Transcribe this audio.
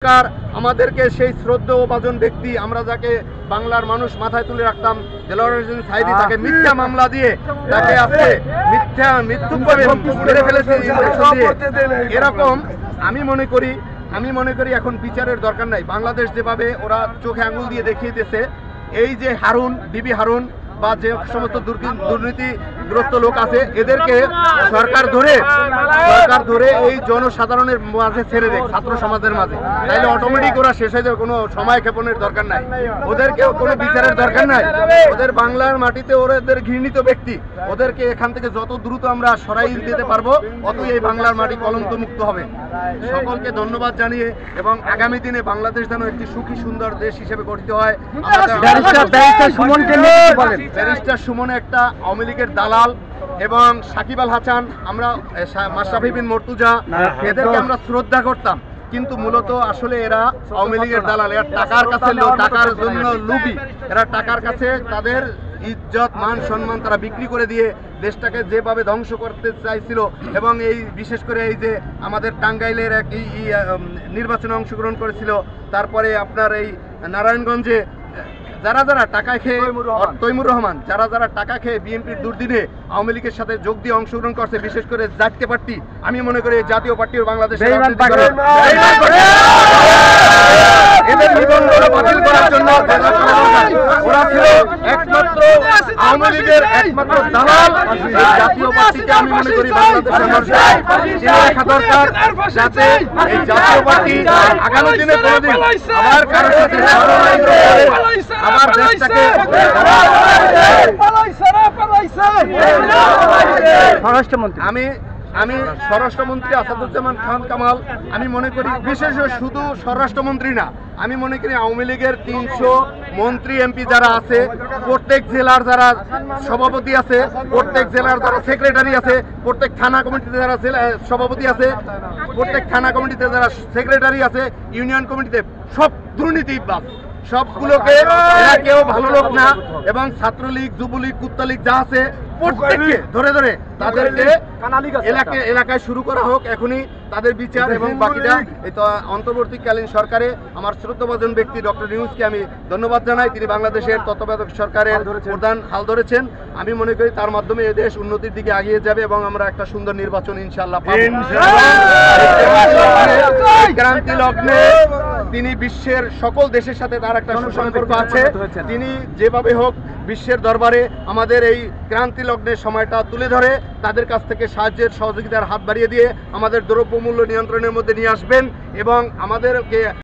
সরকার আমাদেরকে সেই শ্রদ্ধেয়ভাজন ব্যক্তি আমরা যাকে বাংলার মানুষ মাথায় তুলে রাখতাম দেলোয়ার হোসেন সাঈদী, তাকে মিথ্যা মামলা দিয়ে তাকে আজকে মিথ্যুকভাবে মেরে ফেলেছে ইনজেকশন দিয়ে। এরকম আমি মনে করি এখন বিচারের দরকার নাই। বাংলাদেশ যেভাবে ওরা চোখে আঙুল দিয়ে দেখিয়ে দিয়েছে, এই যে হারুন, বিবি হারুন বা যে সমস্ত দুর্নীতিগ্রস্ত লোক আছে এদেরকে সরকার ধরে এই জনসাধারণের মাঝে ছেড়ে দেয়, ছাত্র সমাজের মাঝে, তাইলে অটোমেটিক ওরা শেষ হয়ে যাবে। কোনো সময় ক্ষেপণের দরকার নাই, ওদেরকেও কোনো বিচারের দরকার নাই। ওদের বাংলার মাটিতে ওদের ঘৃণিত ব্যক্তি, ওদেরকে এখান থেকে যত দ্রুত আমরা সরাই দিতে পারবো অতই এই বাংলার মাটি কলঙ্ক মুক্ত হবে। সকলকে ধন্যবাদ জানিয়ে এবং আগামী দিনে বাংলাদেশ যেন একটি সুখী সুন্দর দেশ হিসেবে গঠিত হয়। ব্যারিস্টার সুমন একটা আওয়ামী লীগের দালাল এবং সাকিব আল হাসান, আমরা মাশরাফি বিন মর্তুজা, এদেরকে আমরা শ্রদ্ধা করতাম, কিন্তু মূলত আসলে এরা আওয়ামী লীগের দালাল। এরা টাকার কাছে, টাকার জন্য লুবি, এরা টাকার কাছে তাদের ইজ্জত মান সম্মান তারা বিক্রি করে দিয়ে দেশটাকে যেভাবে ধ্বংস করতে চাইছিল। এবং এই বিশেষ করে এই যে আমাদের টাঙ্গাইলের এক নির্বাচনে অংশগ্রহণ করেছিল, তারপরে আপনার এই নারায়ণগঞ্জে যারা টাকা খেয়ে, তৈমুর রহমান, যারা টাকা খেয়ে বিএনপির দুর্দিনে আওয়ামী লীগের সাথে যোগ দিয়ে অংশগ্রহণ করছে, বিশেষ করে জাতীয় পার্টি, আমি মনে করি জাতীয় পার্টিও বাংলাদেশে এদের নিবন্ধন বাতিল করার জন্য ওরা ছিল একমাত্র আওয়ামী লীগের একমাত্র দালাল। জাতীয় পার্টিকে আমি মনে করি বাংলাদেশের মানুষের রাখা দরকার, যাতে এই জাতীয় পার্টি আগামী দিনে কোনোদিন আবার কারোর সাথে আবার দেশটাকে আমি স্বরাষ্ট্রমন্ত্রী আসাদুজ্জামান খান কামাল, আমি মনে করি বিশেষ শুধু স্বরাষ্ট্রমন্ত্রী না, আমি মনে করি আওয়ামী লীগের 300 মন্ত্রী এমপি যারা আছে, প্রত্যেক জেলার যারা সভাপতি আছে, প্রত্যেক জেলার যারা সেক্রেটারি আছে, প্রত্যেক থানা কমিটিতে যারা সভাপতি আছে, প্রত্যেক থানা কমিটিতে যারা সেক্রেটারি আছে, ইউনিয়ন কমিটিতে সব দুর্নীতিবাজ, সবগুলোকে এরা কেউ ভালো লোক না। এবং ছাত্রলীগ, যুবলীগ, কুত্তালীগ যা আছে প্রত্যেককে ধরে তাদেরকে এলাকায় শুরু করা হোক এখনই তাদের বিচার। এবং বাকিটা এই তো অন্তর্বর্তীকালীন সরকারে আমার শ্রদ্ধাভাজন ব্যক্তি ডক্টর ইউনূসকে আমি ধন্যবাদ জানাই। তিনি বাংলাদেশের তত্ত্বাবধায়ক সরকারের প্রধান হাল ধরেছেন। আমি মনে করি তার মাধ্যমে এই দেশ উন্নতির দিকে এগিয়ে যাবে এবং আমরা একটা সুন্দর নির্বাচন ইনশাআল্লাহ পাবো। ক্রান্তি লগ্নে তিনি বিশ্বের সকল দেশের সাথে তার একটা সুসম্পর্ক আছে। তিনি যেভাবে হোক বিশ্বের দরবারে আমাদের এই ক্রান্তি লগ্নের সময়টা তুলে ধরে তাদের কাছ থেকে সাহায্যের সহযোগিতার হাত বাড়িয়ে দিয়ে আমাদের দ্রব্যমূল্য নিয়ন্ত্রণের মধ্যে নিয়ে আসবেন এবং আমাদেরকে